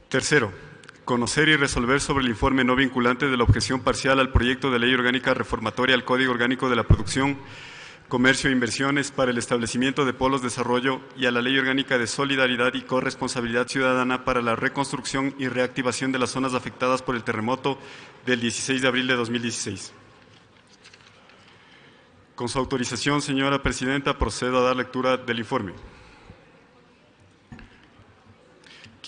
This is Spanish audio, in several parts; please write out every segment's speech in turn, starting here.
Tercero, conocer y resolver sobre el informe no vinculante de la objeción parcial al proyecto de ley orgánica reformatoria al Código Orgánico de la Producción, Comercio e Inversiones para el establecimiento de polos de desarrollo y a la Ley Orgánica de Solidaridad y Corresponsabilidad Ciudadana para la reconstrucción y reactivación de las zonas afectadas por el terremoto del 16 de abril de 2016. Con su autorización, señora Presidenta, procedo a dar lectura del informe.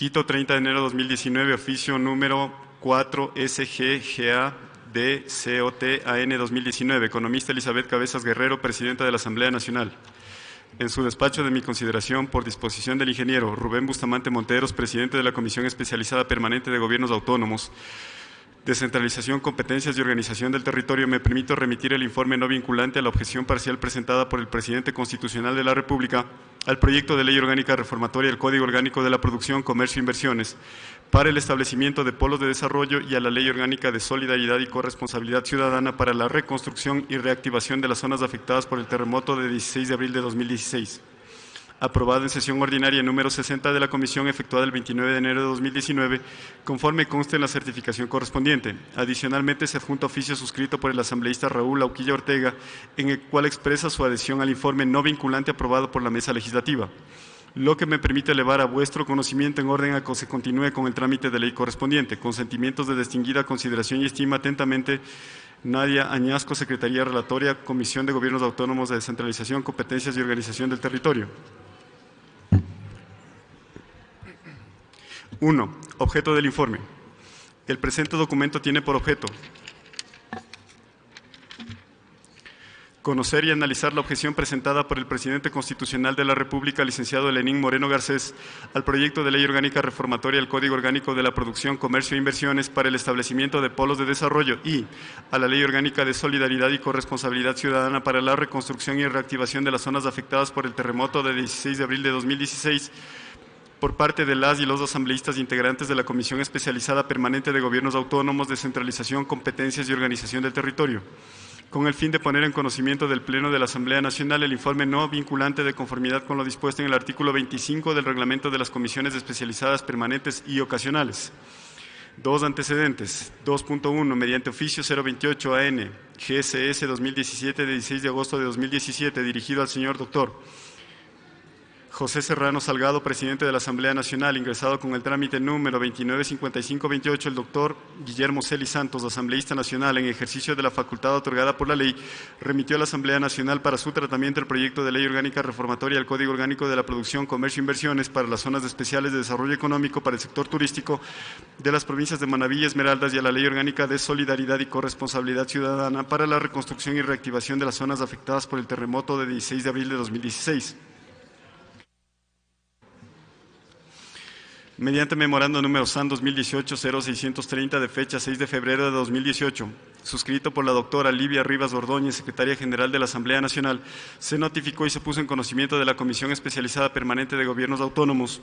Quito, 30 de enero de 2019, oficio número 4 SGGA DCOT-AN 2019, economista Elizabeth Cabezas Guerrero, presidenta de la Asamblea Nacional. En su despacho de mi consideración, por disposición del ingeniero Rubén Bustamante Monteros, presidente de la Comisión Especializada Permanente de Gobiernos Autónomos, Descentralización, Competencias y Organización del Territorio, me permito remitir el informe no vinculante a la objeción parcial presentada por el presidente constitucional de la República al proyecto de ley orgánica reformatoria al Código Orgánico de la Producción, Comercio e Inversiones para el establecimiento de polos de desarrollo y a la Ley Orgánica de Solidaridad y Corresponsabilidad Ciudadana para la reconstrucción y reactivación de las zonas afectadas por el terremoto de 16 de abril de 2016. Aprobado en sesión ordinaria número 60 de la Comisión efectuada el 29 de enero de 2019, conforme conste en la certificación correspondiente. Adicionalmente, se adjunta oficio suscrito por el asambleísta Raúl Auquilla Ortega, en el cual expresa su adhesión al informe no vinculante aprobado por la Mesa Legislativa, lo que me permite elevar a vuestro conocimiento en orden a que se continúe con el trámite de ley correspondiente. Con sentimientos de distinguida consideración y estima, atentamente, Nadia Añasco, Secretaría Relatoria, Comisión de Gobiernos Autónomos de Descentralización, Competencias y Organización del Territorio. 1. Objeto del informe. El presente documento tiene por objeto conocer y analizar la objeción presentada por el presidente constitucional de la República, licenciado Lenín Moreno Garcés, al proyecto de ley orgánica reformatoria al Código Orgánico de la Producción, Comercio e Inversiones para el establecimiento de polos de desarrollo y a la Ley Orgánica de Solidaridad y Corresponsabilidad Ciudadana para la reconstrucción y reactivación de las zonas afectadas por el terremoto de 16 de abril de 2016, por parte de las y los asambleístas integrantes de la Comisión Especializada Permanente de Gobiernos Autónomos, Descentralización, Competencias y Organización del Territorio, con el fin de poner en conocimiento del Pleno de la Asamblea Nacional el informe no vinculante de conformidad con lo dispuesto en el artículo 25 del Reglamento de las Comisiones Especializadas Permanentes y Ocasionales. 2. Antecedentes. 2.1. Mediante oficio 028 AN GSS 2017 de 16 de agosto de 2017, dirigido al señor doctor José Serrano Salgado, presidente de la Asamblea Nacional, ingresado con el trámite número 295528, el doctor Guillermo Celi Santos, asambleísta nacional, en ejercicio de la facultad otorgada por la ley, remitió a la Asamblea Nacional para su tratamiento el proyecto de ley orgánica reformatoria al Código Orgánico de la Producción, Comercio e Inversiones para las zonas especiales de desarrollo económico para el sector turístico de las provincias de Manabí y Esmeraldas y a la Ley Orgánica de Solidaridad y Corresponsabilidad Ciudadana para la reconstrucción y reactivación de las zonas afectadas por el terremoto de 16 de abril de 2016. Mediante memorando número SAN 2018-0630 de fecha 6 de febrero de 2018, suscrito por la doctora Livia Rivas Ordóñez, secretaria general de la Asamblea Nacional, se notificó y se puso en conocimiento de la Comisión Especializada Permanente de Gobiernos Autónomos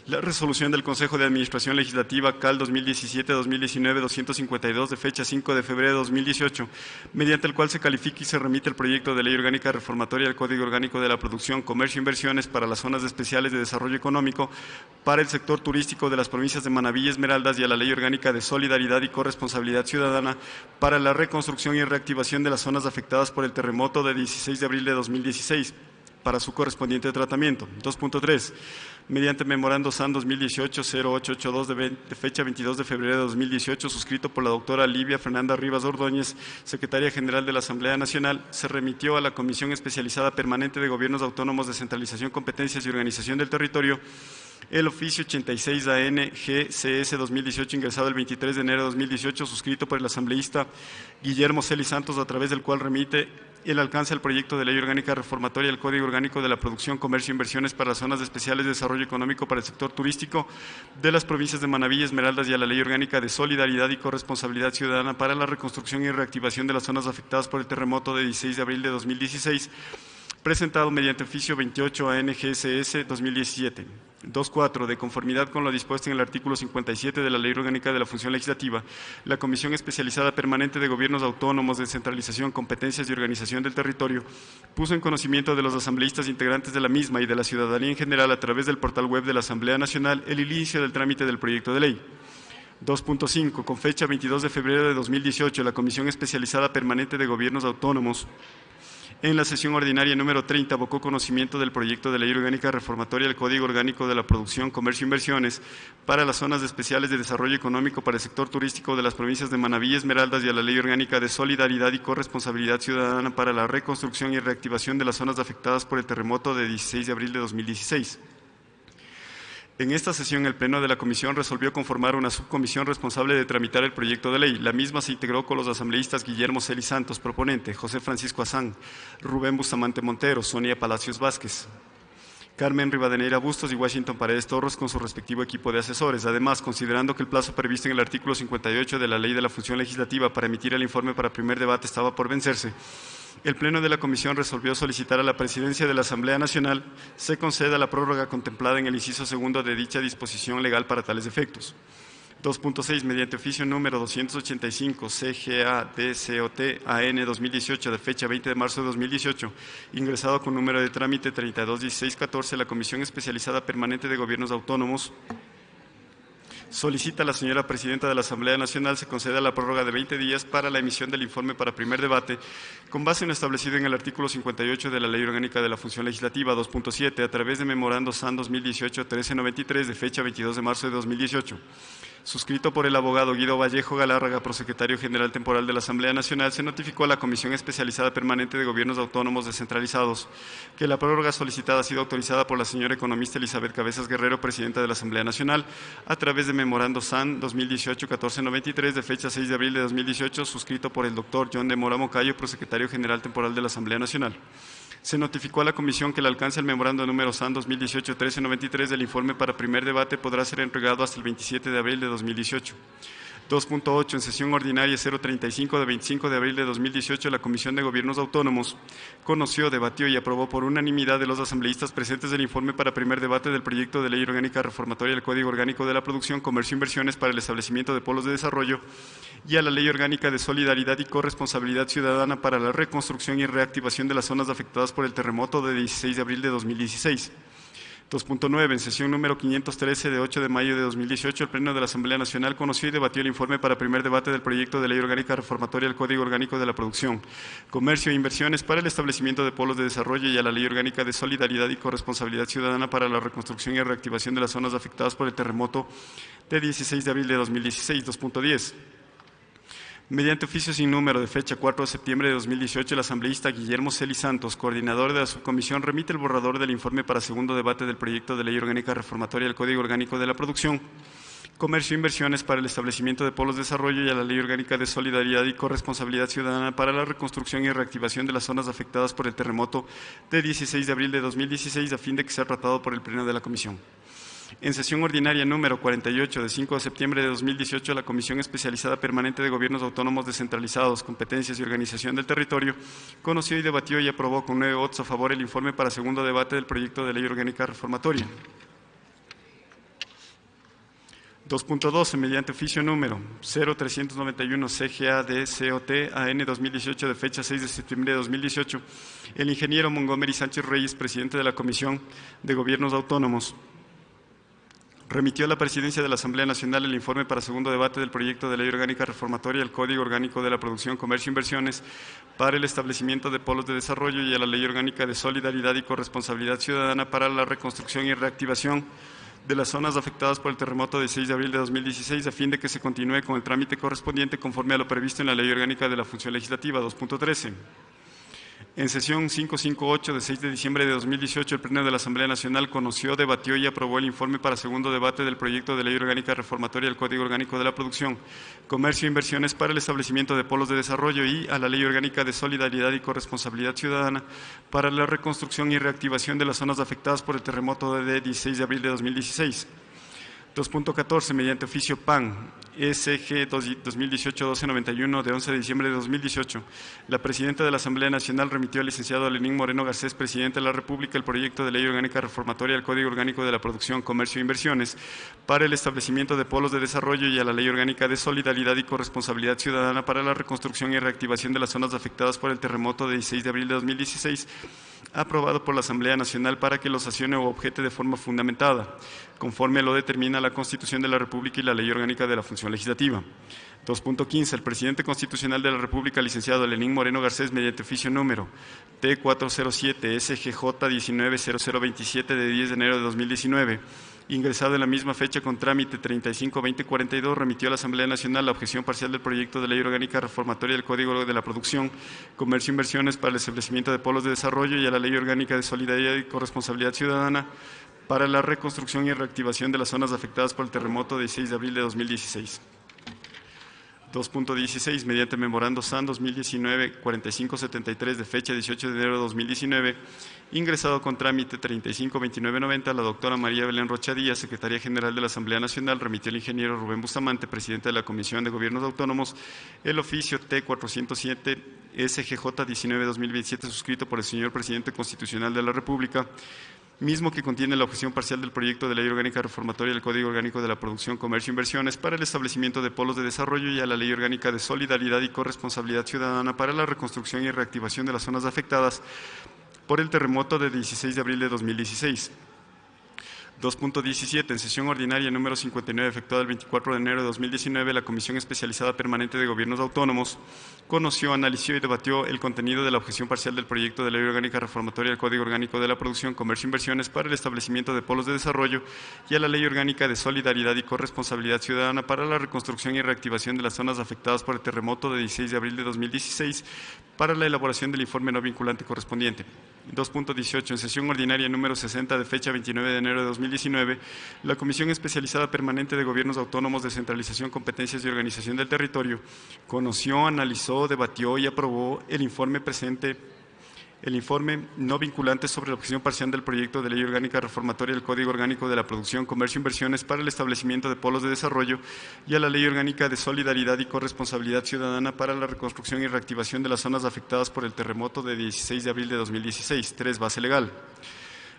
la resolución del Consejo de Administración Legislativa CAL 2017-2019-252 de fecha 5 de febrero de 2018, mediante el cual se califica y se remite el proyecto de ley orgánica reformatoria al Código Orgánico de la Producción, Comercio e Inversiones para las zonas especiales de desarrollo económico para el sector turístico de las provincias de Manabí y Esmeraldas y a la Ley Orgánica de Solidaridad y Corresponsabilidad Ciudadana para la reconstrucción y reactivación de las zonas afectadas por el terremoto de 16 de abril de 2016, para su correspondiente tratamiento. 2.3. Mediante memorando SAN 2018-0882 de fecha 22 de febrero de 2018, suscrito por la doctora Livia Fernanda Rivas Ordóñez, secretaria general de la Asamblea Nacional, se remitió a la Comisión Especializada Permanente de Gobiernos Autónomos, Descentralización, Competencias y Organización del Territorio el oficio 86 AN GCS 2018, ingresado el 23 de enero de 2018, suscrito por el asambleísta Guillermo Celi Santos, a través del cual remite el alcance al proyecto de ley orgánica reformatoria al Código Orgánico de la Producción, Comercio e Inversiones para las zonas especiales de desarrollo económico para el sector turístico de las provincias de Manabí y Esmeraldas y a la Ley Orgánica de Solidaridad y Corresponsabilidad Ciudadana para la reconstrucción y reactivación de las zonas afectadas por el terremoto de 16 de abril de 2016, presentado mediante oficio 28 AN GSS 2017. 2.4. De conformidad con lo dispuesto en el artículo 57 de la Ley Orgánica de la Función Legislativa, la Comisión Especializada Permanente de Gobiernos Autónomos, Descentralización, Competencias y Organización del Territorio puso en conocimiento de los asambleístas integrantes de la misma y de la ciudadanía en general a través del portal web de la Asamblea Nacional el inicio del trámite del proyecto de ley. 2.5. Con fecha 22 de febrero de 2018, la Comisión Especializada Permanente de Gobiernos Autónomos en la sesión ordinaria número 30 abocó conocimiento del proyecto de ley orgánica reformatoria del Código Orgánico de la Producción, Comercio e Inversiones para las zonas especiales de desarrollo económico para el sector turístico de las provincias de Manabí y Esmeraldas y a la ley orgánica de solidaridad y corresponsabilidad ciudadana para la reconstrucción y reactivación de las zonas afectadas por el terremoto de 16 de abril de 2016. En esta sesión, el Pleno de la Comisión resolvió conformar una subcomisión responsable de tramitar el proyecto de ley. La misma se integró con los asambleístas Guillermo Celi Santos, proponente, José Francisco Azán, Rubén Bustamante Montero, Sonia Palacios Vázquez, Carmen Rivadeneira Bustos y Washington Paredes Torres con su respectivo equipo de asesores. Además, considerando que el plazo previsto en el artículo 58 de la Ley de la Función Legislativa para emitir el informe para primer debate estaba por vencerse, el Pleno de la Comisión resolvió solicitar a la Presidencia de la Asamblea Nacional se conceda la prórroga contemplada en el inciso segundo de dicha disposición legal para tales efectos. 2.6. Mediante oficio número 285 CGA-DCOT-AN 2018 de fecha 20 de marzo de 2018, ingresado con número de trámite 321614, la Comisión Especializada Permanente de Gobiernos Autónomos solicita a la señora Presidenta de la Asamblea Nacional se conceda la prórroga de 20 días para la emisión del informe para primer debate, con base en lo establecido en el artículo 58 de la Ley Orgánica de la Función Legislativa. 2.7. A través de Memorando SAN 2018-1393 de fecha 22 de marzo de 2018. Suscrito por el abogado Guido Vallejo Galárraga, prosecretario general temporal de la Asamblea Nacional, se notificó a la Comisión Especializada Permanente de Gobiernos Autónomos Descentralizados que la prórroga solicitada ha sido autorizada por la señora economista Elizabeth Cabezas Guerrero, presidenta de la Asamblea Nacional, a través de Memorando SAN 2018-1493 de fecha 6 de abril de 2018, suscrito por el doctor John de Mora Mocayo, prosecretario general temporal de la Asamblea Nacional. Se notificó a la Comisión que el alcance del memorando número SAN 2018-1393 del informe para primer debate podrá ser entregado hasta el 27 de abril de 2018. 2.8. En sesión ordinaria 035 de 25 de abril de 2018, la Comisión de Gobiernos Autónomos conoció, debatió y aprobó por unanimidad de los asambleístas presentes el informe para primer debate del proyecto de ley orgánica reformatoria del Código Orgánico de la Producción, Comercio e Inversiones para el establecimiento de polos de desarrollo y a la ley orgánica de solidaridad y corresponsabilidad ciudadana para la reconstrucción y reactivación de las zonas afectadas por el terremoto de 16 de abril de 2016. 2.9. En sesión número 513 de 8 de mayo de 2018, el Pleno de la Asamblea Nacional conoció y debatió el informe para primer debate del proyecto de ley orgánica reformatoria del Código Orgánico de la Producción, Comercio e Inversiones para el establecimiento de polos de desarrollo y a la ley orgánica de solidaridad y corresponsabilidad ciudadana para la reconstrucción y reactivación de las zonas afectadas por el terremoto de 16 de abril de 2016. 2.10. Mediante oficio sin número de fecha 4 de septiembre de 2018, el asambleísta Guillermo Celi Santos, coordinador de la subcomisión, remite el borrador del informe para segundo debate del proyecto de ley orgánica reformatoria del Código Orgánico de la Producción, Comercio e Inversiones para el establecimiento de polos de desarrollo y a la ley orgánica de solidaridad y corresponsabilidad ciudadana para la reconstrucción y reactivación de las zonas afectadas por el terremoto de 16 de abril de 2016, a fin de que sea tratado por el Pleno de la Comisión. En sesión ordinaria número 48 de 5 de septiembre de 2018, la Comisión Especializada Permanente de Gobiernos Autónomos Descentralizados, Competencias y Organización del Territorio conoció y debatió y aprobó con 9 votos a favor el informe para segundo debate del proyecto de ley orgánica reformatoria. 2.12. Mediante oficio número 0391 CGA-DCOT-AN 2018 de fecha 6 de septiembre de 2018, el ingeniero Montgomery Sánchez Reyes, presidente de la Comisión de Gobiernos Autónomos, remitió a la Presidencia de la Asamblea Nacional el informe para segundo debate del proyecto de ley orgánica reformatoria del Código Orgánico de la Producción, Comercio e Inversiones para el establecimiento de polos de desarrollo y a la ley orgánica de solidaridad y corresponsabilidad ciudadana para la reconstrucción y reactivación de las zonas afectadas por el terremoto de 6 de abril de 2016, a fin de que se continúe con el trámite correspondiente conforme a lo previsto en la Ley Orgánica de la Función Legislativa. 2.13. En sesión 558 de 6 de diciembre de 2018, el Pleno de la Asamblea Nacional conoció, debatió y aprobó el informe para segundo debate del proyecto de ley orgánica reformatoria del Código Orgánico de la Producción, Comercio e Inversiones para el establecimiento de polos de desarrollo y a la ley orgánica de solidaridad y corresponsabilidad ciudadana para la reconstrucción y reactivación de las zonas afectadas por el terremoto de 16 de abril de 2016. 2.14. Mediante oficio PAN SG 2018-1291 de 11 de diciembre de 2018, la Presidenta de la Asamblea Nacional remitió al licenciado Lenín Moreno Garcés, Presidente de la República, el proyecto de Ley Orgánica Reformatoria al Código Orgánico de la Producción, Comercio e Inversiones para el establecimiento de polos de desarrollo y a la Ley Orgánica de Solidaridad y Corresponsabilidad Ciudadana para la reconstrucción y reactivación de las zonas afectadas por el terremoto de 16 de abril de 2016, aprobado por la Asamblea Nacional para que lo sancione o objete de forma fundamentada, conforme lo determina la Constitución de la República y la Ley Orgánica de la Función Legislativa. 2.15. El presidente constitucional de la República, licenciado Lenín Moreno Garcés, mediante oficio número T407 SGJ 190027 de 10 de enero de 2019, ingresado en la misma fecha con trámite 35-2042, remitió a la Asamblea Nacional la objeción parcial del proyecto de Ley Orgánica Reformatoria del Código de la Producción, Comercio e Inversiones para el establecimiento de polos de desarrollo y a la Ley Orgánica de Solidaridad y Corresponsabilidad Ciudadana para la reconstrucción y reactivación de las zonas afectadas por el terremoto de 16 de abril de 2016. 2.16. Mediante memorando SAN 2019-4573 de fecha 18 de enero de 2019, ingresado con trámite 35-2990, la doctora María Belén Rocha Díaz, Secretaria General de la Asamblea Nacional, remitió al ingeniero Rubén Bustamante, Presidente de la Comisión de Gobiernos Autónomos, el oficio T407 SGJ 19-2027, suscrito por el señor Presidente Constitucional de la República, mismo que contiene la objeción parcial del proyecto de Ley Orgánica Reformatoria del Código Orgánico de la Producción, Comercio e Inversiones para el establecimiento de polos de desarrollo y a la Ley Orgánica de Solidaridad y Corresponsabilidad Ciudadana para la reconstrucción y reactivación de las zonas afectadas por el terremoto de 16 de abril de 2016. 2.17. En sesión ordinaria número 59, efectuada el 24 de enero de 2019, la Comisión Especializada Permanente de Gobiernos Autónomos conoció, analizó y debatió el contenido de la objeción parcial del proyecto de Ley Orgánica Reformatoria del Código Orgánico de la Producción, Comercio e Inversiones para el establecimiento de polos de desarrollo y a la Ley Orgánica de Solidaridad y Corresponsabilidad Ciudadana para la reconstrucción y reactivación de las zonas afectadas por el terremoto de 16 de abril de 2016 para la elaboración del informe no vinculante correspondiente. 2.18. En sesión ordinaria número 60 de fecha 29 de enero de 2019, la Comisión Especializada Permanente de Gobiernos Autónomos, Descentralización, Competencias y Organización del Territorio conoció, analizó, debatió y aprobó el informe no vinculante sobre la objeción parcial del proyecto de Ley Orgánica Reformatoria del Código Orgánico de la Producción, Comercio e Inversiones para el establecimiento de polos de desarrollo y a la Ley Orgánica de Solidaridad y Corresponsabilidad Ciudadana para la reconstrucción y reactivación de las zonas afectadas por el terremoto de 16 de abril de 2016. 3. Base legal.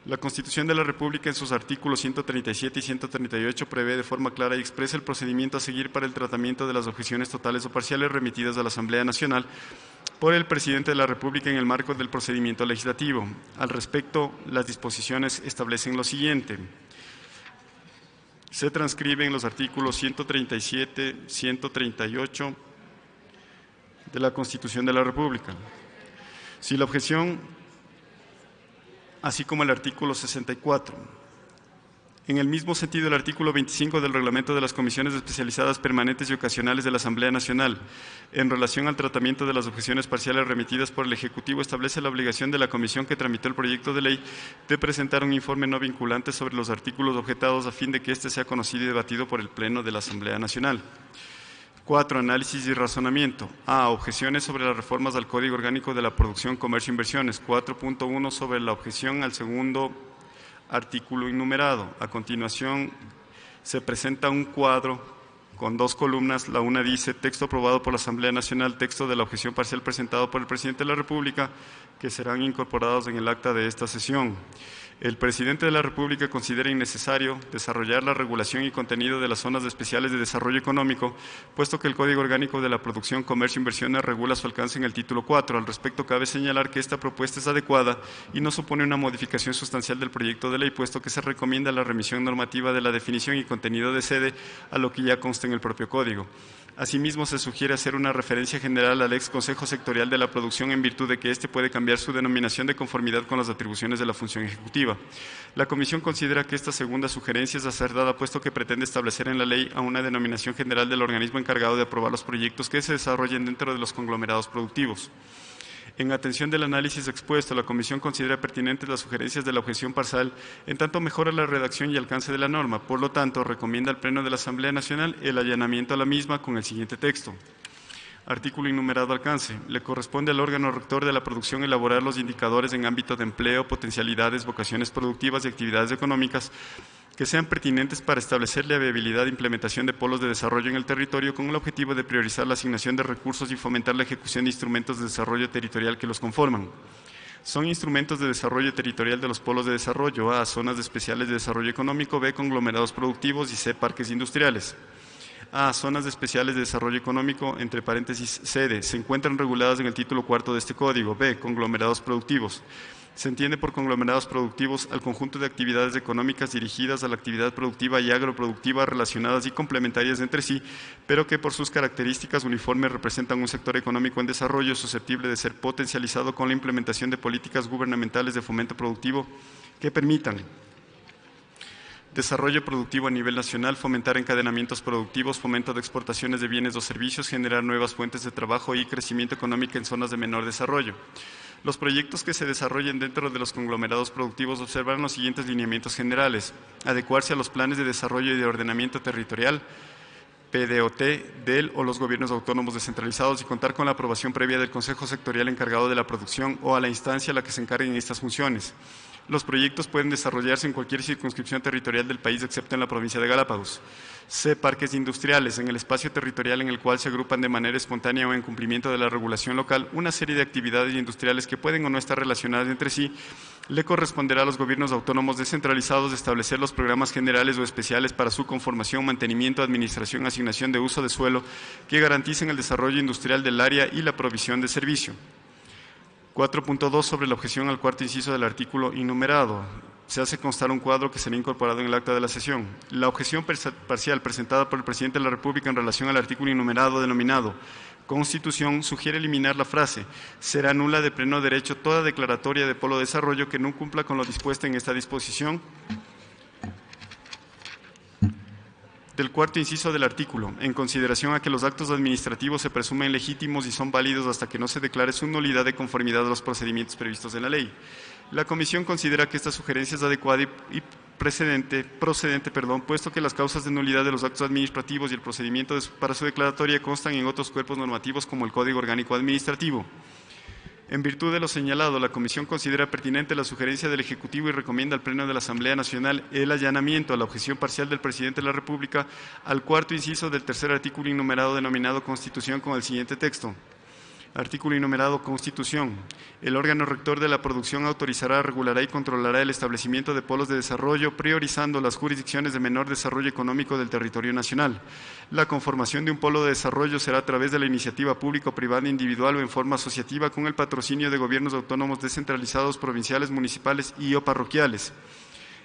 La Constitución de la República, en sus artículos 137 y 138, prevé de forma clara y expresa el procedimiento a seguir para el tratamiento de las objeciones totales o parciales remitidas a la Asamblea Nacional por el Presidente de la República en el marco del procedimiento legislativo. Al respecto, las disposiciones establecen lo siguiente. Se transcriben los artículos 137, 138 de la Constitución de la República. Si la objeción, así como el artículo 64. En el mismo sentido, el artículo 25 del Reglamento de las Comisiones Especializadas Permanentes y Ocasionales de la Asamblea Nacional, en relación al tratamiento de las objeciones parciales remitidas por el Ejecutivo, establece la obligación de la comisión que tramitó el proyecto de ley de presentar un informe no vinculante sobre los artículos objetados a fin de que éste sea conocido y debatido por el Pleno de la Asamblea Nacional. 4. Análisis y razonamiento. A. Objeciones sobre las reformas al Código Orgánico de la Producción, Comercio e Inversiones. 4.1. Sobre la objeción al segundo artículo enumerado. A continuación, se presenta un cuadro con 2 columnas. La una dice: texto aprobado por la Asamblea Nacional, texto de la objeción parcial presentado por el Presidente de la República, que serán incorporados en el acta de esta sesión. El Presidente de la República considera innecesario desarrollar la regulación y contenido de las zonas especiales de desarrollo económico, puesto que el Código Orgánico de la Producción, Comercio e Inversiones regula su alcance en el título 4. Al respecto, cabe señalar que esta propuesta es adecuada y no supone una modificación sustancial del proyecto de ley, puesto que se recomienda la remisión normativa de la definición y contenido de sede a lo que ya consta en el propio Código. Asimismo, se sugiere hacer una referencia general al ex Consejo Sectorial de la Producción, en virtud de que éste puede cambiar su denominación de conformidad con las atribuciones de la función ejecutiva. La Comisión considera que esta segunda sugerencia es acertada, puesto que pretende establecer en la ley a una denominación general del organismo encargado de aprobar los proyectos que se desarrollen dentro de los conglomerados productivos. En atención del análisis expuesto, la Comisión considera pertinentes las sugerencias de la objeción parcial, en tanto mejora la redacción y alcance de la norma. Por lo tanto, recomienda al Pleno de la Asamblea Nacional el allanamiento a la misma con el siguiente texto. Artículo enumerado alcance. Le corresponde al órgano rector de la producción elaborar los indicadores en ámbito de empleo, potencialidades, vocaciones productivas y actividades económicas que sean pertinentes para establecer la viabilidad e implementación de polos de desarrollo en el territorio con el objetivo de priorizar la asignación de recursos y fomentar la ejecución de instrumentos de desarrollo territorial que los conforman. Son instrumentos de desarrollo territorial de los polos de desarrollo: A, zonas especiales de desarrollo económico; B, conglomerados productivos; y C, parques industriales. A, zonas especiales de desarrollo económico, entre paréntesis, sede, se encuentran reguladas en el título cuarto de este código. B, conglomerados productivos. Se entiende por conglomerados productivos al conjunto de actividades económicas dirigidas a la actividad productiva y agroproductiva relacionadas y complementarias entre sí, pero que por sus características uniformes representan un sector económico en desarrollo susceptible de ser potencializado con la implementación de políticas gubernamentales de fomento productivo que permitan desarrollo productivo a nivel nacional, fomentar encadenamientos productivos, fomento de exportaciones de bienes o servicios, generar nuevas fuentes de trabajo y crecimiento económico en zonas de menor desarrollo. Los proyectos que se desarrollen dentro de los conglomerados productivos observarán los siguientes lineamientos generales: adecuarse a los planes de desarrollo y de ordenamiento territorial, PDOT, del o los gobiernos autónomos descentralizados, y contar con la aprobación previa del Consejo Sectorial encargado de la producción o a la instancia a la que se encarguen estas funciones. Los proyectos pueden desarrollarse en cualquier circunscripción territorial del país, excepto en la provincia de Galápagos. C, parques industriales, en el espacio territorial en el cual se agrupan de manera espontánea o en cumplimiento de la regulación local una serie de actividades industriales que pueden o no estar relacionadas entre sí. Le corresponderá a los gobiernos autónomos descentralizados establecer los programas generales o especiales para su conformación, mantenimiento, administración, asignación de uso de suelo que garanticen el desarrollo industrial del área y la provisión de servicio. 4.2. Sobre la objeción al cuarto inciso del artículo enumerado. Se hace constar un cuadro que será incorporado en el acta de la sesión. La objeción parcial presentada por el Presidente de la República en relación al artículo enumerado denominado Constitución sugiere eliminar la frase: será nula de pleno derecho toda declaratoria de polo de desarrollo que no cumpla con lo dispuesto en esta disposición del cuarto inciso del artículo, en consideración a que los actos administrativos se presumen legítimos y son válidos hasta que no se declare su nulidad de conformidad a los procedimientos previstos en la ley. La Comisión considera que esta sugerencia es adecuada y procedente, puesto que las causas de nulidad de los actos administrativos y el procedimiento para su declaratoria constan en otros cuerpos normativos como el Código Orgánico Administrativo. En virtud de lo señalado, la Comisión considera pertinente la sugerencia del Ejecutivo y recomienda al Pleno de la Asamblea Nacional el allanamiento a la objeción parcial del Presidente de la República al cuarto inciso del tercer artículo enumerado denominado Constitución con el siguiente texto. Artículo enumerado Constitución. El órgano rector de la producción autorizará, regulará y controlará el establecimiento de polos de desarrollo, priorizando las jurisdicciones de menor desarrollo económico del territorio nacional. La conformación de un polo de desarrollo será a través de la iniciativa pública o privada, individual o en forma asociativa, con el patrocinio de gobiernos autónomos descentralizados, provinciales, municipales y o parroquiales.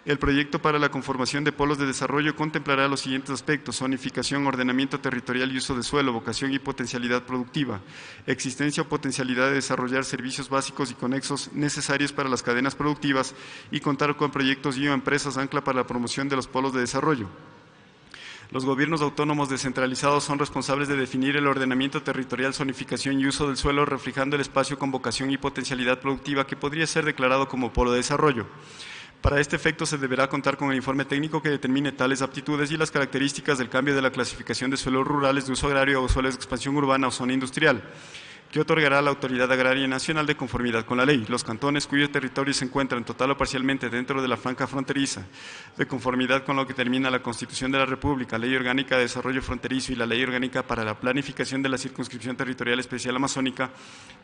El proyecto para la conformación de polos de desarrollo contemplará los siguientes aspectos: zonificación, ordenamiento territorial y uso de suelo, vocación y potencialidad productiva, existencia o potencialidad de desarrollar servicios básicos y conexos necesarios para las cadenas productivas y contar con proyectos y o empresas ancla para la promoción de los polos de desarrollo. Los gobiernos autónomos descentralizados son responsables de definir el ordenamiento territorial, zonificación y uso del suelo, reflejando el espacio con vocación y potencialidad productiva que podría ser declarado como polo de desarrollo. Para este efecto se deberá contar con el informe técnico que determine tales aptitudes y las características del cambio de la clasificación de suelos rurales de uso agrario o suelos de expansión urbana o zona industrial, que otorgará la Autoridad Agraria Nacional de conformidad con la ley. Los cantones cuyo territorio se encuentran total o parcialmente dentro de la franja fronteriza, de conformidad con lo que determina la Constitución de la República, Ley Orgánica de Desarrollo Fronterizo y la Ley Orgánica para la Planificación de la Circunscripción Territorial Especial Amazónica,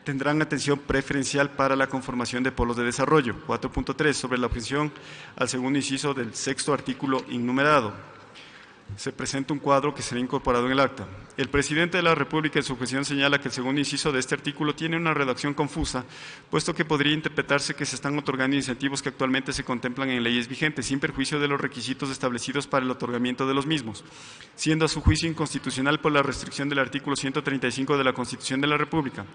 tendrán atención preferencial para la conformación de polos de desarrollo. 4.3. Sobre la objeción al segundo inciso del sexto artículo enumerado. Se presenta un cuadro que será incorporado en el acta. El Presidente de la República en su objeción señala que el segundo inciso de este artículo tiene una redacción confusa, puesto que podría interpretarse que se están otorgando incentivos que actualmente se contemplan en leyes vigentes, sin perjuicio de los requisitos establecidos para el otorgamiento de los mismos, siendo a su juicio inconstitucional por la restricción del artículo 135 de la Constitución de la República.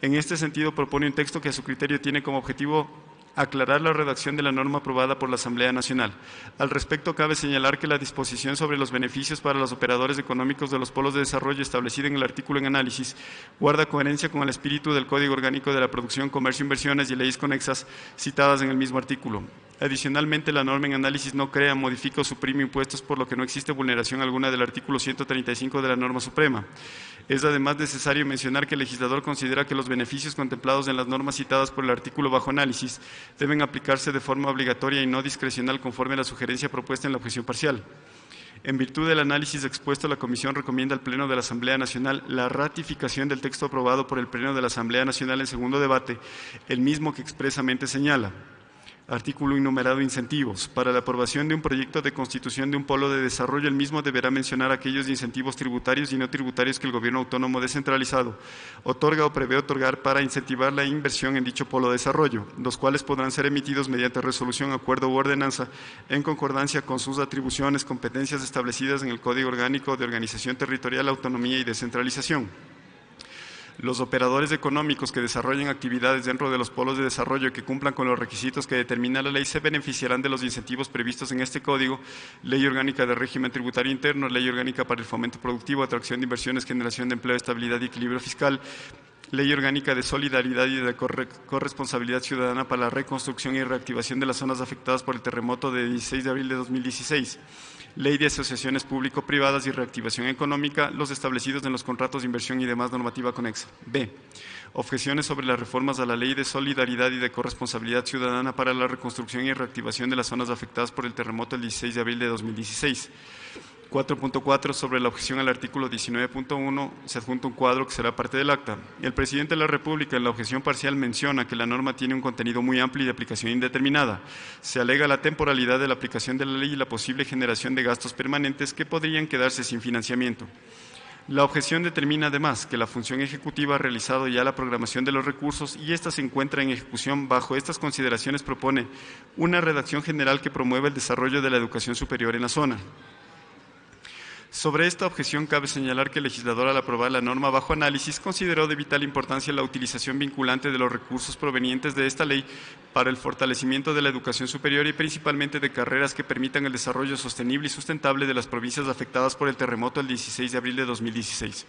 En este sentido, propone un texto que a su criterio tiene como objetivo aclarar la redacción de la norma aprobada por la Asamblea Nacional. Al respecto, cabe señalar que la disposición sobre los beneficios para los operadores económicos de los polos de desarrollo establecida en el artículo en análisis guarda coherencia con el espíritu del Código Orgánico de la Producción, Comercio, Inversiones y leyes conexas citadas en el mismo artículo. Adicionalmente, la norma en análisis no crea, modifica o suprime impuestos, por lo que no existe vulneración alguna del artículo 135 de la norma suprema. Es además necesario mencionar que el legislador considera que los beneficios contemplados en las normas citadas por el artículo bajo análisis deben aplicarse de forma obligatoria y no discrecional conforme a la sugerencia propuesta en la objeción parcial. En virtud del análisis expuesto, la Comisión recomienda al Pleno de la Asamblea Nacional la ratificación del texto aprobado por el Pleno de la Asamblea Nacional en segundo debate, el mismo que expresamente señala. Artículo enumerado incentivos. Para la aprobación de un proyecto de constitución de un polo de desarrollo, el mismo deberá mencionar aquellos incentivos tributarios y no tributarios que el Gobierno autónomo descentralizado otorga o prevé otorgar para incentivar la inversión en dicho polo de desarrollo, los cuales podrán ser emitidos mediante resolución, acuerdo u ordenanza en concordancia con sus atribuciones, competencias establecidas en el Código Orgánico de Organización Territorial, Autonomía y Descentralización. Los operadores económicos que desarrollen actividades dentro de los polos de desarrollo que cumplan con los requisitos que determina la ley se beneficiarán de los incentivos previstos en este Código, Ley Orgánica de Régimen Tributario Interno, Ley Orgánica para el Fomento Productivo, Atracción de Inversiones, Generación de Empleo, Estabilidad y Equilibrio Fiscal, Ley Orgánica de Solidaridad y de Corresponsabilidad Ciudadana para la Reconstrucción y Reactivación de las zonas afectadas por el terremoto de 16 de abril de 2016, Ley de Asociaciones Público-Privadas y Reactivación Económica, los establecidos en los contratos de inversión y demás normativa conexa. B. Objeciones sobre las reformas a la Ley de Solidaridad y de Corresponsabilidad Ciudadana para la Reconstrucción y Reactivación de las zonas afectadas por el terremoto del 16 de abril de 2016. 4.4. Sobre la objeción al artículo 19.1 se adjunta un cuadro que será parte del acta. El presidente de la República en la objeción parcial menciona que la norma tiene un contenido muy amplio y de aplicación indeterminada. Se alega la temporalidad de la aplicación de la ley y la posible generación de gastos permanentes que podrían quedarse sin financiamiento. La objeción determina además que la función ejecutiva ha realizado ya la programación de los recursos y ésta se encuentra en ejecución. Bajo estas consideraciones propone una redacción general que promueva el desarrollo de la educación superior en la zona. Sobre esta objeción cabe señalar que el legislador, al aprobar la norma bajo análisis, consideró de vital importancia la utilización vinculante de los recursos provenientes de esta ley para el fortalecimiento de la educación superior y principalmente de carreras que permitan el desarrollo sostenible y sustentable de las provincias afectadas por el terremoto del 16 de abril de 2016.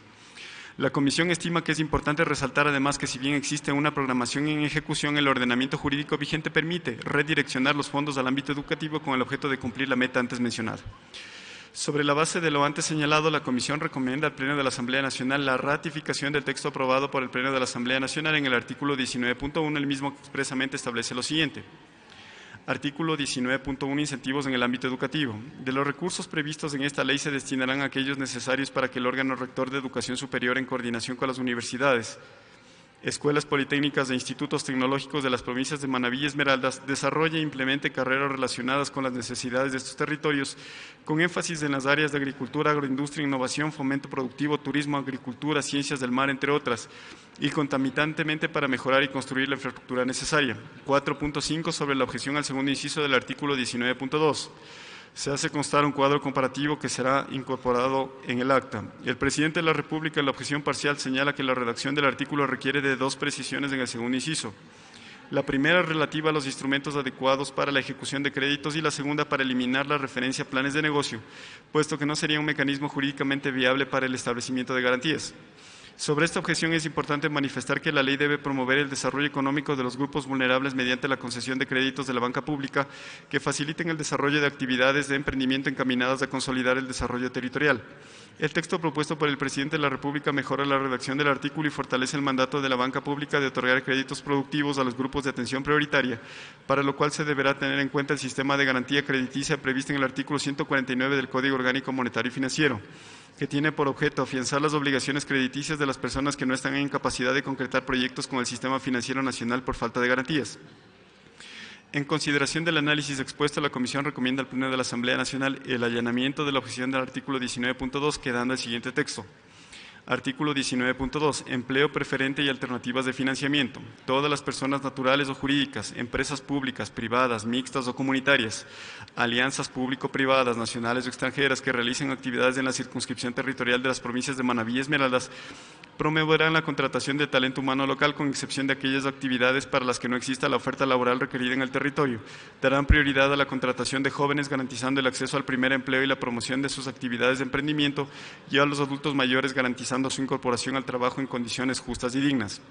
La Comisión estima que es importante resaltar además que si bien existe una programación en ejecución, el ordenamiento jurídico vigente permite redireccionar los fondos al ámbito educativo con el objeto de cumplir la meta antes mencionada. Sobre la base de lo antes señalado, la Comisión recomienda al Pleno de la Asamblea Nacional la ratificación del texto aprobado por el Pleno de la Asamblea Nacional en el artículo 19.1, el mismo que expresamente establece lo siguiente. Artículo 19.1. Incentivos en el ámbito educativo. De los recursos previstos en esta ley se destinarán a aquellos necesarios para que el órgano rector de educación superior, en coordinación con las universidades, escuelas politécnicas e institutos tecnológicos de las provincias de Manabí y Esmeraldas, desarrolle e implemente carreras relacionadas con las necesidades de estos territorios, con énfasis en las áreas de agricultura, agroindustria, innovación, fomento productivo, turismo, agricultura, ciencias del mar, entre otras, y concomitantemente para mejorar y construir la infraestructura necesaria. 4.5. Sobre la objeción al segundo inciso del artículo 19.2. Se hace constar un cuadro comparativo que será incorporado en el acta. El presidente de la República en la objeción parcial señala que la redacción del artículo requiere de dos precisiones en el segundo inciso. La primera relativa a los instrumentos adecuados para la ejecución de créditos y la segunda para eliminar la referencia a planes de negocio, puesto que no sería un mecanismo jurídicamente viable para el establecimiento de garantías. Sobre esta objeción es importante manifestar que la ley debe promover el desarrollo económico de los grupos vulnerables mediante la concesión de créditos de la banca pública que faciliten el desarrollo de actividades de emprendimiento encaminadas a consolidar el desarrollo territorial. El texto propuesto por el presidente de la República mejora la redacción del artículo y fortalece el mandato de la banca pública de otorgar créditos productivos a los grupos de atención prioritaria, para lo cual se deberá tener en cuenta el sistema de garantía crediticia previsto en el artículo 149 del Código Orgánico Monetario y Financiero, que tiene por objeto afianzar las obligaciones crediticias de las personas que no están en capacidad de concretar proyectos con el sistema financiero nacional por falta de garantías. En consideración del análisis expuesto, la Comisión recomienda al Pleno de la Asamblea Nacional el allanamiento de la objeción del artículo 19.2, quedando el siguiente texto. Artículo 19.2. Empleo preferente y alternativas de financiamiento. Todas las personas naturales o jurídicas, empresas públicas, privadas, mixtas o comunitarias, alianzas público-privadas, nacionales o extranjeras que realicen actividades en la circunscripción territorial de las provincias de Manabí y Esmeraldas promoverán la contratación de talento humano local, con excepción de aquellas actividades para las que no exista la oferta laboral requerida en el territorio. Darán prioridad a la contratación de jóvenes, garantizando el acceso al primer empleo y la promoción de sus actividades de emprendimiento, y a los adultos mayores, garantizando su incorporación al trabajo en condiciones justas y dignas.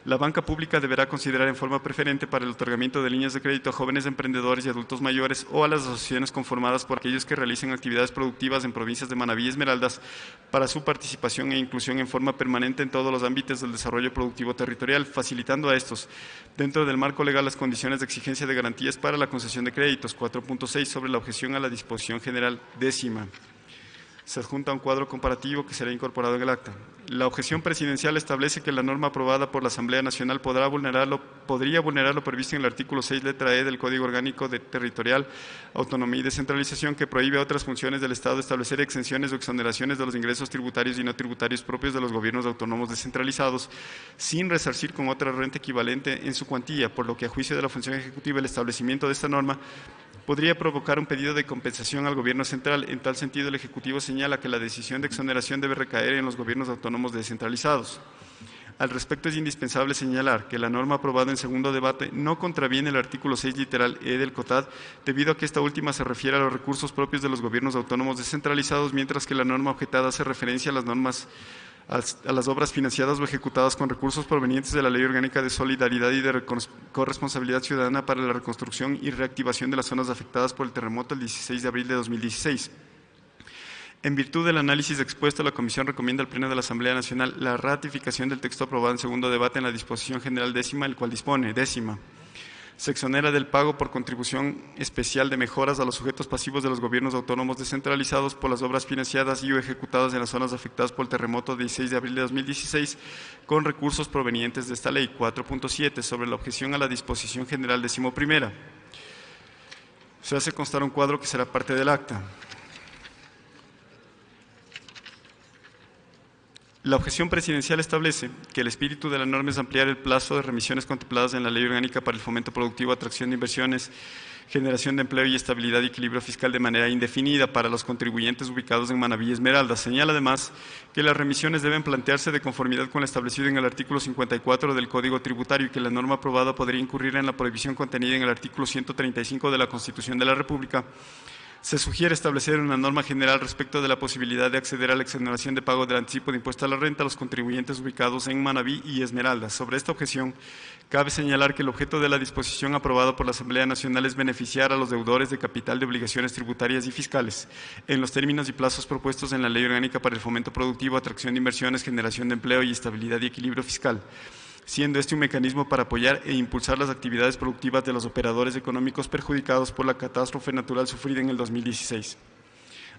La banca pública deberá considerar en forma preferente para el otorgamiento de líneas de crédito a jóvenes emprendedores y adultos mayores o a las asociaciones conformadas por aquellos que realicen actividades productivas en provincias de Manabí y Esmeraldas para su participación e inclusión en forma permanente en todos los ámbitos del desarrollo productivo territorial, facilitando a estos, dentro del marco legal, las condiciones de exigencia de garantías para la concesión de créditos. 4.6 sobre la objeción a la disposición general 10ª. Se adjunta un cuadro comparativo que será incorporado en el acta. La objeción presidencial establece que la norma aprobada por la Asamblea Nacional podría vulnerar lo previsto en el artículo 6, letra E del Código Orgánico de Territorial, Autonomía y Descentralización, que prohíbe a otras funciones del Estado establecer exenciones o exoneraciones de los ingresos tributarios y no tributarios propios de los gobiernos autónomos descentralizados, sin resarcir con otra renta equivalente en su cuantía, por lo que a juicio de la función ejecutiva el establecimiento de esta norma podría provocar un pedido de compensación al Gobierno central. En tal sentido, el Ejecutivo señala que la decisión de exoneración debe recaer en los gobiernos autónomos descentralizados. Al respecto, es indispensable señalar que la norma aprobada en segundo debate no contraviene el artículo 6 literal E del COTAD, debido a que esta última se refiere a los recursos propios de los gobiernos autónomos descentralizados, mientras que la norma objetada hace referencia a las obras financiadas o ejecutadas con recursos provenientes de la Ley Orgánica de Solidaridad y de Corresponsabilidad Ciudadana para la reconstrucción y reactivación de las zonas afectadas por el terremoto el 16 de abril de 2016. En virtud del análisis expuesto, la Comisión recomienda al Pleno de la Asamblea Nacional la ratificación del texto aprobado en segundo debate en la disposición general 10ª, el cual dispone: 10ª. Se exonera del pago por contribución especial de mejoras a los sujetos pasivos de los gobiernos autónomos descentralizados por las obras financiadas y o ejecutadas en las zonas afectadas por el terremoto 16 de abril de 2016 con recursos provenientes de esta ley. 4.7 sobre la objeción a la disposición general 11ª. Se hace constar un cuadro que será parte del acta. La objeción presidencial establece que el espíritu de la norma es ampliar el plazo de remisiones contempladas en la Ley Orgánica para el Fomento Productivo, Atracción de Inversiones, Generación de Empleo y Estabilidad y Equilibrio Fiscal de manera indefinida para los contribuyentes ubicados en Manabí y Esmeraldas. Señala además que las remisiones deben plantearse de conformidad con lo establecido en el artículo 54 del Código Tributario y que la norma aprobada podría incurrir en la prohibición contenida en el artículo 135 de la Constitución de la República. Se sugiere establecer una norma general respecto de la posibilidad de acceder a la exoneración de pago del anticipo de impuesto a la renta a los contribuyentes ubicados en Manabí y Esmeraldas. Sobre esta objeción, cabe señalar que el objeto de la disposición aprobada por la Asamblea Nacional es beneficiar a los deudores de capital de obligaciones tributarias y fiscales, en los términos y plazos propuestos en la Ley Orgánica para el Fomento Productivo, Atracción de Inversiones, Generación de Empleo y Estabilidad y Equilibrio Fiscal, siendo este un mecanismo para apoyar e impulsar las actividades productivas de los operadores económicos perjudicados por la catástrofe natural sufrida en el 2016.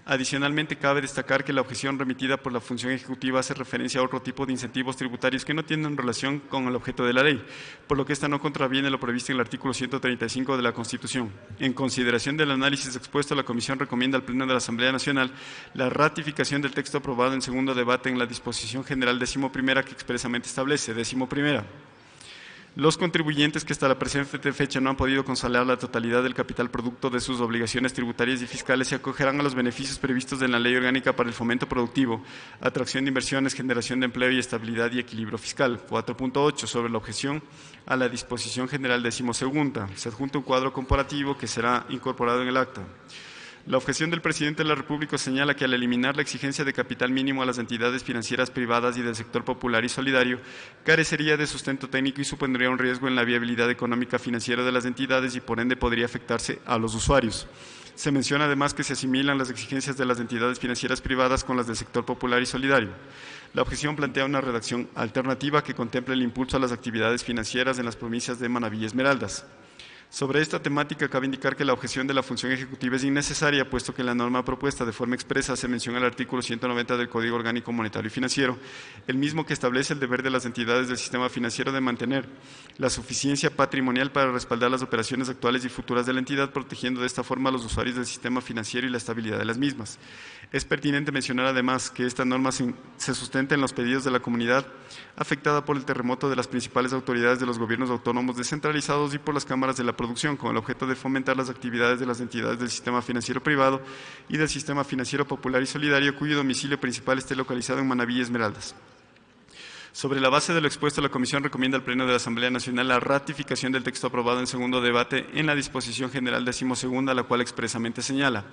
Adicionalmente, cabe destacar que la objeción remitida por la función ejecutiva hace referencia a otro tipo de incentivos tributarios que no tienen relación con el objeto de la ley, por lo que ésta no contraviene lo previsto en el artículo 135 de la Constitución. En consideración del análisis expuesto, la Comisión recomienda al Pleno de la Asamblea Nacional la ratificación del texto aprobado en segundo debate en la disposición general 11ª que expresamente establece: 11ª. Los contribuyentes que hasta la presente fecha no han podido consolidar la totalidad del capital producto de sus obligaciones tributarias y fiscales se acogerán a los beneficios previstos en la Ley Orgánica para el Fomento Productivo, Atracción de Inversiones, Generación de Empleo y Estabilidad y Equilibrio Fiscal. 4.8 sobre la objeción a la disposición general 12ª. Se adjunta un cuadro comparativo que será incorporado en el acta. La objeción del Presidente de la República señala que al eliminar la exigencia de capital mínimo a las entidades financieras privadas y del sector popular y solidario, carecería de sustento técnico y supondría un riesgo en la viabilidad económica financiera de las entidades y por ende podría afectarse a los usuarios. Se menciona además que se asimilan las exigencias de las entidades financieras privadas con las del sector popular y solidario. La objeción plantea una redacción alternativa que contemple el impulso a las actividades financieras en las provincias de Manabí y Esmeraldas. Sobre esta temática, cabe indicar que la objeción de la función ejecutiva es innecesaria, puesto que en la norma propuesta de forma expresa se menciona el artículo 190 del Código Orgánico Monetario y Financiero, el mismo que establece el deber de las entidades del sistema financiero de mantener la suficiencia patrimonial para respaldar las operaciones actuales y futuras de la entidad, protegiendo de esta forma a los usuarios del sistema financiero y la estabilidad de las mismas. Es pertinente mencionar además que esta norma se sustenta en los pedidos de la comunidad afectada por el terremoto de las principales autoridades de los gobiernos autónomos descentralizados y por las cámaras de la producción, con el objeto de fomentar las actividades de las entidades del sistema financiero privado y del sistema financiero popular y solidario, cuyo domicilio principal esté localizado en Manabí y Esmeraldas. Sobre la base de lo expuesto, la Comisión recomienda al Pleno de la Asamblea Nacional la ratificación del texto aprobado en segundo debate en la disposición general 12ª, la cual expresamente señala: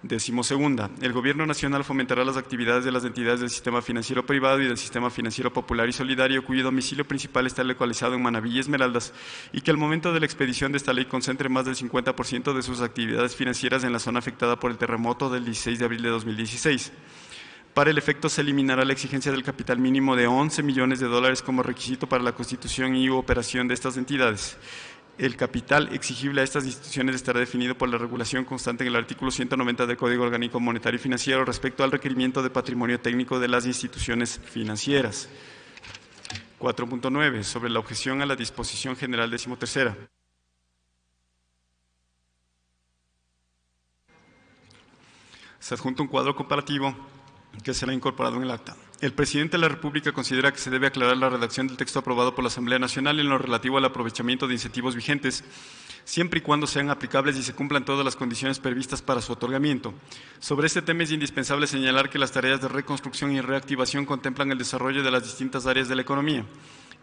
12ª, el Gobierno Nacional fomentará las actividades de las entidades del sistema financiero privado y del sistema financiero popular y solidario cuyo domicilio principal está localizado en Manabí y Esmeraldas y que al momento de la expedición de esta ley concentre más del 50% de sus actividades financieras en la zona afectada por el terremoto del 16 de abril de 2016. Para el efecto se eliminará la exigencia del capital mínimo de $11 millones como requisito para la constitución y operación de estas entidades. El capital exigible a estas instituciones estará definido por la regulación constante en el artículo 190 del Código Orgánico Monetario y Financiero respecto al requerimiento de patrimonio técnico de las instituciones financieras. 4.9. Sobre la objeción a la disposición general 13ª. Se adjunta un cuadro comparativo que será incorporado en el acta. El presidente de la República considera que se debe aclarar la redacción del texto aprobado por la Asamblea Nacional en lo relativo al aprovechamiento de incentivos vigentes, siempre y cuando sean aplicables y se cumplan todas las condiciones previstas para su otorgamiento. Sobre este tema es indispensable señalar que las tareas de reconstrucción y reactivación contemplan el desarrollo de las distintas áreas de la economía.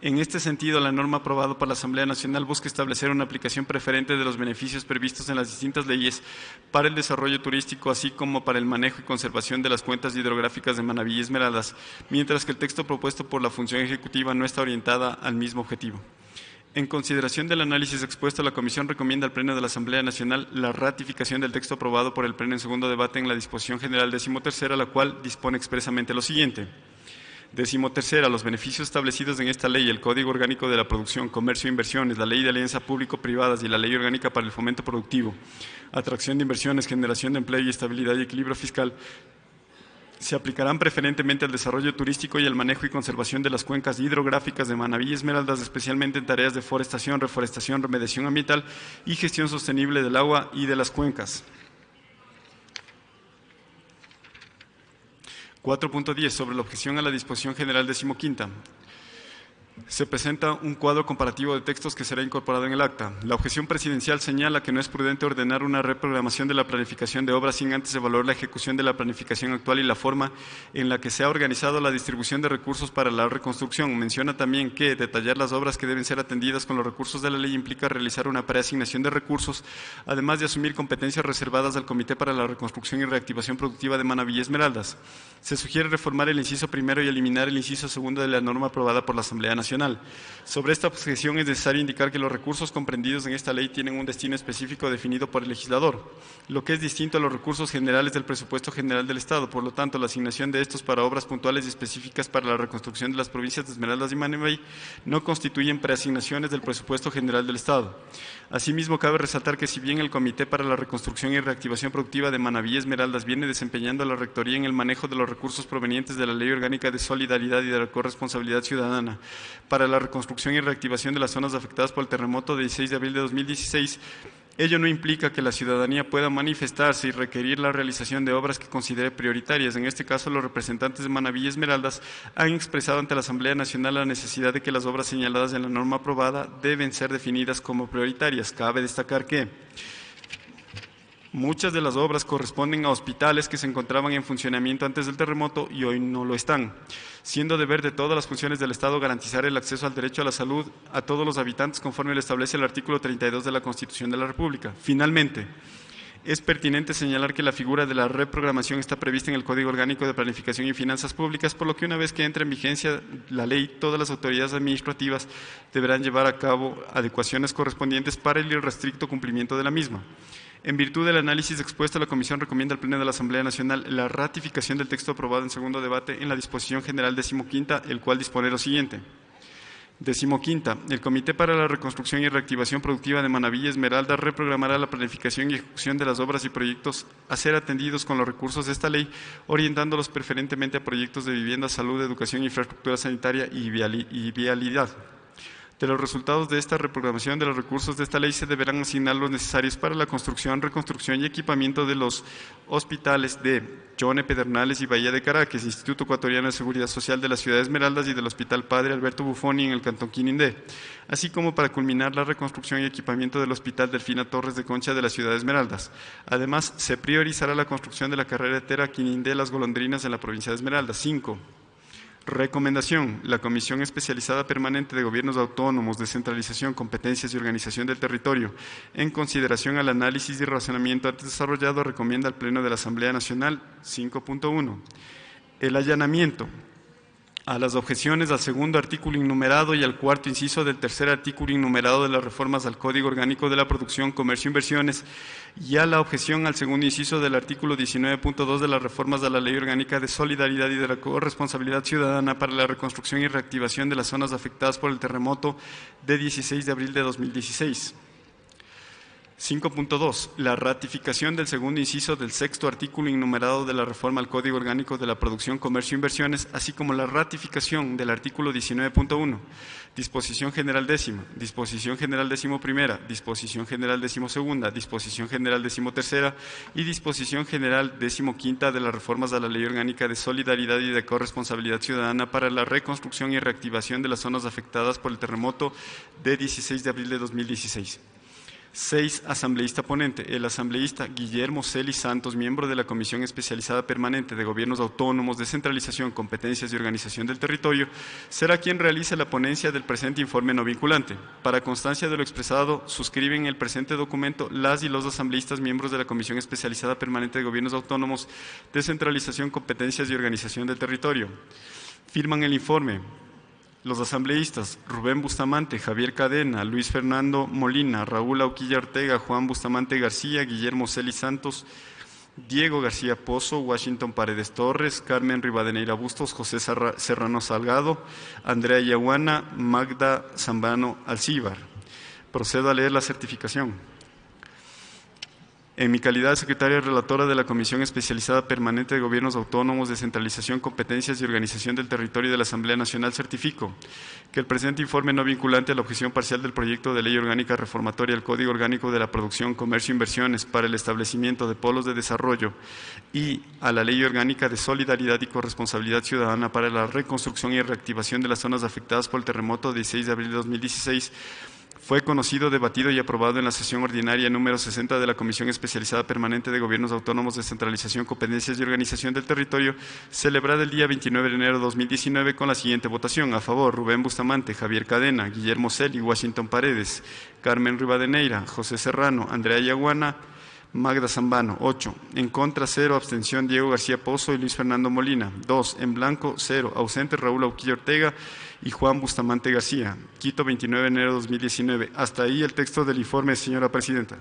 En este sentido, la norma aprobada por la Asamblea Nacional busca establecer una aplicación preferente de los beneficios previstos en las distintas leyes para el desarrollo turístico, así como para el manejo y conservación de las cuencas hidrográficas de Manabí y Esmeraldas, mientras que el texto propuesto por la función ejecutiva no está orientada al mismo objetivo. En consideración del análisis expuesto, la Comisión recomienda al Pleno de la Asamblea Nacional la ratificación del texto aprobado por el Pleno en segundo debate en la disposición general 13ª, la cual dispone expresamente lo siguiente. 13ª. Los beneficios establecidos en esta ley, el Código Orgánico de la Producción, Comercio e Inversiones, la Ley de Alianza Público-Privadas y la Ley Orgánica para el Fomento Productivo, Atracción de Inversiones, Generación de Empleo y Estabilidad y Equilibrio Fiscal, se aplicarán preferentemente al desarrollo turístico y al manejo y conservación de las cuencas hidrográficas de Manabí y Esmeraldas, especialmente en tareas de forestación, reforestación, remediación ambiental y gestión sostenible del agua y de las cuencas. 4.10. Sobre la objeción a la disposición general 15ª. Se presenta un cuadro comparativo de textos que será incorporado en el acta. La objeción presidencial señala que no es prudente ordenar una reprogramación de la planificación de obras sin antes evaluar la ejecución de la planificación actual y la forma en la que se ha organizado la distribución de recursos para la reconstrucción. Menciona también que detallar las obras que deben ser atendidas con los recursos de la ley implica realizar una preasignación de recursos, además de asumir competencias reservadas al Comité para la Reconstrucción y Reactivación Productiva de Manabí y Esmeraldas. Se sugiere reformar el inciso primero y eliminar el inciso segundo de la norma aprobada por la Asamblea Nacional. Sobre esta objeción es necesario indicar que los recursos comprendidos en esta ley tienen un destino específico definido por el legislador, lo que es distinto a los recursos generales del presupuesto general del Estado. Por lo tanto, la asignación de estos para obras puntuales y específicas para la reconstrucción de las provincias de Esmeraldas y Manabí no constituyen preasignaciones del presupuesto general del Estado. Asimismo, cabe resaltar que si bien el Comité para la Reconstrucción y Reactivación Productiva de Manabí y Esmeraldas viene desempeñando la rectoría en el manejo de los recursos provenientes de la Ley Orgánica de Solidaridad y de la Corresponsabilidad Ciudadana para la reconstrucción y reactivación de las zonas afectadas por el terremoto del 16 de abril de 2016, ello no implica que la ciudadanía pueda manifestarse y requerir la realización de obras que considere prioritarias. En este caso, los representantes de Manabí y Esmeraldas han expresado ante la Asamblea Nacional la necesidad de que las obras señaladas en la norma aprobada deben ser definidas como prioritarias. Cabe destacar que muchas de las obras corresponden a hospitales que se encontraban en funcionamiento antes del terremoto y hoy no lo están, siendo deber de todas las funciones del Estado garantizar el acceso al derecho a la salud a todos los habitantes conforme lo establece el artículo 32 de la Constitución de la República. Finalmente, es pertinente señalar que la figura de la reprogramación está prevista en el Código Orgánico de Planificación y Finanzas Públicas, por lo que una vez que entre en vigencia la ley, todas las autoridades administrativas deberán llevar a cabo adecuaciones correspondientes para el irrestricto cumplimiento de la misma. En virtud del análisis expuesto, la Comisión recomienda al Pleno de la Asamblea Nacional la ratificación del texto aprobado en segundo debate en la disposición general 15ª, el cual dispone lo siguiente. 15ª. El Comité para la Reconstrucción y Reactivación Productiva de Manabí y Esmeraldas reprogramará la planificación y ejecución de las obras y proyectos a ser atendidos con los recursos de esta ley, orientándolos preferentemente a proyectos de vivienda, salud, educación, infraestructura sanitaria y vialidad. De los resultados de esta reprogramación de los recursos de esta ley se deberán asignar los necesarios para la construcción, reconstrucción y equipamiento de los hospitales de Chone, Pedernales y Bahía de Caracas, Instituto Ecuatoriano de Seguridad Social de la Ciudad de Esmeraldas y del Hospital Padre Alberto Buffoni en el Cantón Quinindé, así como para culminar la reconstrucción y equipamiento del Hospital Delfina Torres de Concha de la Ciudad de Esmeraldas. Además, se priorizará la construcción de la carretera Quinindé-Las Golondrinas en la provincia de Esmeraldas. 5. Recomendación. La Comisión Especializada Permanente de Gobiernos Autónomos, Descentralización, Competencias y Organización del Territorio, en consideración al análisis y razonamiento antes desarrollado, recomienda al Pleno de la Asamblea Nacional 5.1. El allanamiento a las objeciones al segundo artículo innumerado y al cuarto inciso del tercer artículo innumerado de las reformas al Código Orgánico de la Producción, Comercio e Inversiones y a la objeción al segundo inciso del artículo 19.2 de las reformas a la Ley Orgánica de Solidaridad y de la Corresponsabilidad Ciudadana para la reconstrucción y reactivación de las zonas afectadas por el terremoto de 16 de abril de 2016. 5.2. La ratificación del segundo inciso del sexto artículo innumerado de la reforma al Código Orgánico de la Producción, Comercio e Inversiones, así como la ratificación del artículo 19.1. Disposición General décima, Disposición General décimo primera, Disposición General décimo segunda, Disposición General décimo tercera y Disposición General décimo quinta de las reformas a la Ley Orgánica de Solidaridad y de Corresponsabilidad Ciudadana para la reconstrucción y reactivación de las zonas afectadas por el terremoto de 16 de abril de 2016. 6. Asambleísta ponente. El asambleísta Guillermo Celis Santos, miembro de la Comisión Especializada Permanente de Gobiernos Autónomos, Descentralización, Competencias y Organización del Territorio, será quien realice la ponencia del presente informe no vinculante. Para constancia de lo expresado, suscriben el presente documento las y los asambleístas miembros de la Comisión Especializada Permanente de Gobiernos Autónomos, Descentralización, Competencias y Organización del Territorio. Firman el informe los asambleístas Rubén Bustamante, Javier Cadena, Luis Fernando Molina, Raúl Auquilla Ortega, Juan Bustamante García, Guillermo Celis Santos, Diego García Pozo, Washington Paredes Torres, Carmen Rivadeneira Bustos, José Serrano Salgado, Andrea Yaguana, Magda Zambano Alcíbar. Procedo a leer la certificación. En mi calidad de secretaria relatora de la Comisión Especializada Permanente de Gobiernos Autónomos, Descentralización, Competencias y Organización del Territorio de la Asamblea Nacional, certifico que el presente informe no vinculante a la objeción parcial del proyecto de Ley Orgánica Reformatoria al Código Orgánico de la Producción, Comercio e Inversiones para el establecimiento de polos de desarrollo y a la Ley Orgánica de Solidaridad y Corresponsabilidad Ciudadana para la reconstrucción y reactivación de las zonas afectadas por el terremoto de 16 de abril de 2016 fue conocido, debatido y aprobado en la sesión ordinaria número 60 de la Comisión Especializada Permanente de Gobiernos Autónomos, Descentralización, Competencias y Organización del Territorio, celebrada el día 29 de enero de 2019 con la siguiente votación. A favor, Rubén Bustamante, Javier Cadena, Guillermo Celis, Washington Paredes, Carmen Rivadeneira, José Serrano, Andrea Yaguana, Magda Zambano. 8. En contra, 0. Abstención, Diego García Pozo y Luis Fernando Molina. 2. En blanco, 0. Ausentes, Raúl Auquilla Ortega y Juan Bustamante García. Quito, 29 de enero de 2019. Hasta ahí el texto del informe, señora presidenta.